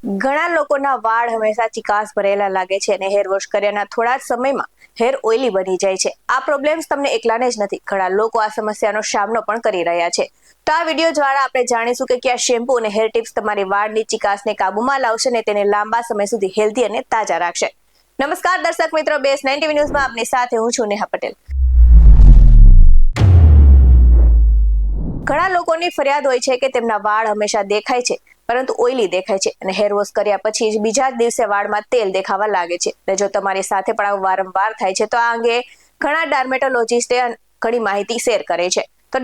ઘણા લોકોના વાળ હંમેશા ચિકાસ ભરેલા લાગે છે અને હેર વોશ કર્યાના થોડા જ સમયમાં હેર ઓઇલી બની જાય છે. આ પ્રોબ્લેમ્સ તમને એકલાને જ નથી, ઘણા લોકો આ સમસ્યાનો સામનો પણ કરી રહ્યા છે. તો આ વિડીયો દ્વારા આપણે જાણીશું કે કયા શેમ્પૂ અને હેર ટિપ્સ તમારી વાળની ચિકાસને કાબૂમાં લાવશે અને તેને લાંબા સમય સુધી હેલ્ધી અને તાજા રાખશે. નમસ્કાર દર્શક મિત્રો, BS9 TV ન્યૂઝમાં આપની સાથે હું છું નેહા પટેલ. ઘણા લોકોની ફરિયાદ હોય છે કે તેમના વાળ હંમેશા દેખાય છે પરંતુ ઓઇલી દેખાય છે અને હેર વોશ કર્યા પછી બીજા જ દિવસે વાળમાં તેલ દેખાવા લાગે છે. અને જો તમારી સાથે પણ આવું વારંવાર થાય છે તો આ અંગે ઘણા ડર્મેટોલોજિસ્ટે ઘણી માહિતી શેર કરે છે. તો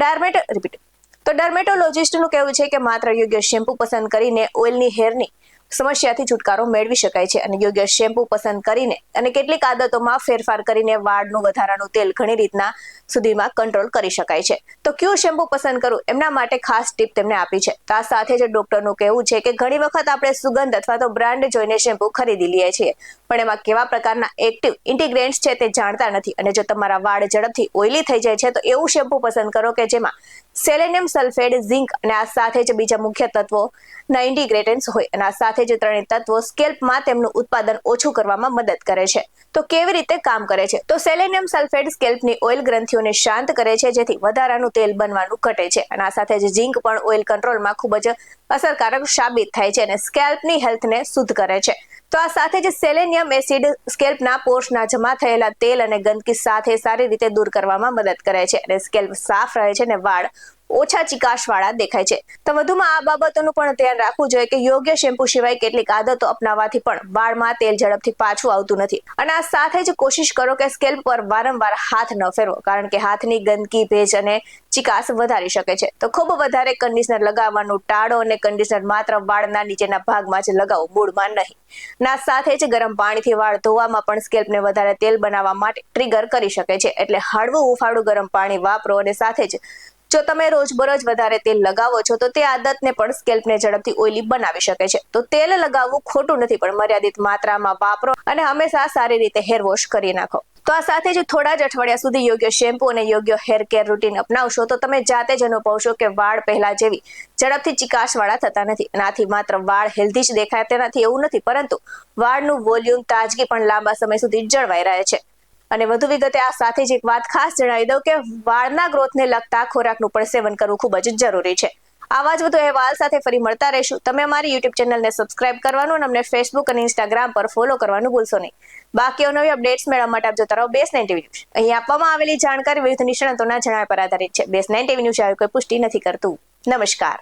ડર્મેટોલોજિસ્ટનું કહેવું છે કે માત્ર યોગ્ય શેમ્પૂ પસંદ કરીને ઓઇલની હેરની સમસ્યાથી છુટકારો મેળવી શકાય છે અને યોગ્ય શેમ્પૂ પસંદ કરીને અને કેટલીક આદતોમાં ફેરફાર કરીને વાળનું વધારાનું તેલ ઘણી રીતના સુધીમાં કંટ્રોલ કરી શકાય છે. તો કયું શેમ્પૂ પસંદ કરવું એમના માટે ખાસ ટીપ તેમને આપી છે. તો આ સાથે જ ડોક્ટરનું કહેવું છે કે ઘણી વખત આપણે સુગંધ અથવા તો બ્રાન્ડ જોઈને શેમ્પૂ ખરીદી લઈએ છીએ પણ એમાં કેવા પ્રકારના એક્ટિવ ઇન્ગ્રેડિયન્ટ્સ છે તે જાણતા નથી. અને જો તમારા વાળ ઝડપથી ઓઇલી થઈ જાય છે તો એવું શેમ્પૂ પસંદ કરો કે જેમાં સેલેનિયમ સલ્ફેટ, ઝિંક અને આ સાથે જ બીજા મુખ્ય તત્વોના ઇન્ગ્રેડિયન્ટ્સ હોય અને આ સાથે જ ત્રણેય તત્વો સ્કેલ્પમાં તેમનું ઉત્પાદન ઓછું કરવામાં મદદ કરે છે. તો કેવી રીતે કામ કરે છે? તો સેલેનિયમ સલ્ફેટ સ્કેલ્પની ઓઇલ ગ્રંથિઓને શાંત કરે છે જેથી વધારાનું તેલ બનવાનું ઘટે છે અને આ સાથે જ ઝિંક પણ ઓઇલ કંટ્રોલમાં ખૂબ જ અસરકારક સાબિત થાય છે અને સ્કેલ્પની હેલ્થને શુદ્ધ કરે છે. તો આ સાથે જ સેલેનિયમ એસિડ સ્કેલ્પના પોર્સના જમા થયેલા તેલ અને ગંદકી સાથે સારી રીતે દૂર કરવામાં મદદ કરે છે અને સ્કેલ્પ સાફ રહે છે અને વાળ ઓછા ચિકાસવાળા દેખાય છે. તો વધુમાં આ બાબતોનું પણ ધ્યાન રાખવું જોઈએ કે યોગ્ય શેમ્પૂ સિવાય કેટલીક આદતો અપનાવવાથી પણ વાળમાં તેલ ઝડપથી પાછું આવતું નથી. અને આ સાથે જ કોશિશ કરો કે સ્કેલ્પ પર વારંવાર હાથ ન ફેરવો કારણ કે હાથની ગંદકી, ભેજ અને ચિકાસ વધારી શકે છે. તો ખૂબ વધારે કન્ડિશનર લગાવવાનું ટાળો અને કન્ડિશનર માત્ર વાળના નીચેના ભાગમાં જ લગાવો, મૂળમાં નહીં. ના સાથે જ ગરમ પાણીથી વાળ ધોવામાં પણ સ્કેલ્પને વધારે તેલ બનાવવા માટે ટ્રિગર કરી શકે છે. એટલે હળવું હુંફાળું ગરમ પાણી વાપરો અને સાથે જ જો તમે રોજબરોજ વધારે તેલ લગાવો છો તો તે આદતને પણ સ્કેલ્પને ઝડપથી ઓઇલી બનાવી શકે છે. તો તેલ લગાવવું ખોટું નથી પણ મર્યાદિત માત્રામાં વાપરો અને હંમેશા સારી રીતે હેર વોશ કરી નાખો. તો આ સાથે જ થોડા જ અઠવાડિયા સુધી યોગ્ય શેમ્પૂ અને યોગ્ય હેર કેર રૂટીન અપનાવશો તો તમે જાતે જ અનુભવશો કે વાળ પહેલા જેવી ઝડપથી ચિકાસવાળા થતા નથી. આનાથી માત્ર વાળ હેલ્ધી જ દેખાય તેનાથી એવું નથી પરંતુ વાળનું વોલ્યુમ, તાજગી પણ લાંબા સમય સુધી જળવાઈ રહે છે. અને વધુ વિગતે આ સાથે જ એક વાત ખાસ જણાવી દઉં કે વાળના ગ્રોથને લગતા ખોરાકનું પણ સેવન કરવું ખૂબ જ જરૂરી છે. આવા જ વધુ અહેવાલ સાથે ફરી મળતા રહીશું. તમે અમારી YouTube ચેનલને સબસ્ક્રાઇબ કરવાનું અને અમને Facebook અને Instagram પર ફોલો કરવાનું ભૂલશો નહીં. બાકી નવી અપડેટ્સ મેળવવા માટે આપ જોતા રહો BS9 TV ન્યૂઝ. અહીં આપવામાં આવેલી જાણકારી વિવિધ નિષ્ણાતોના જણાવ્યા પર આધારિત છે. BS9 TV ન્યૂઝ આવી કોઈ પુષ્ટિ નથી કરતું. નમસ્કાર.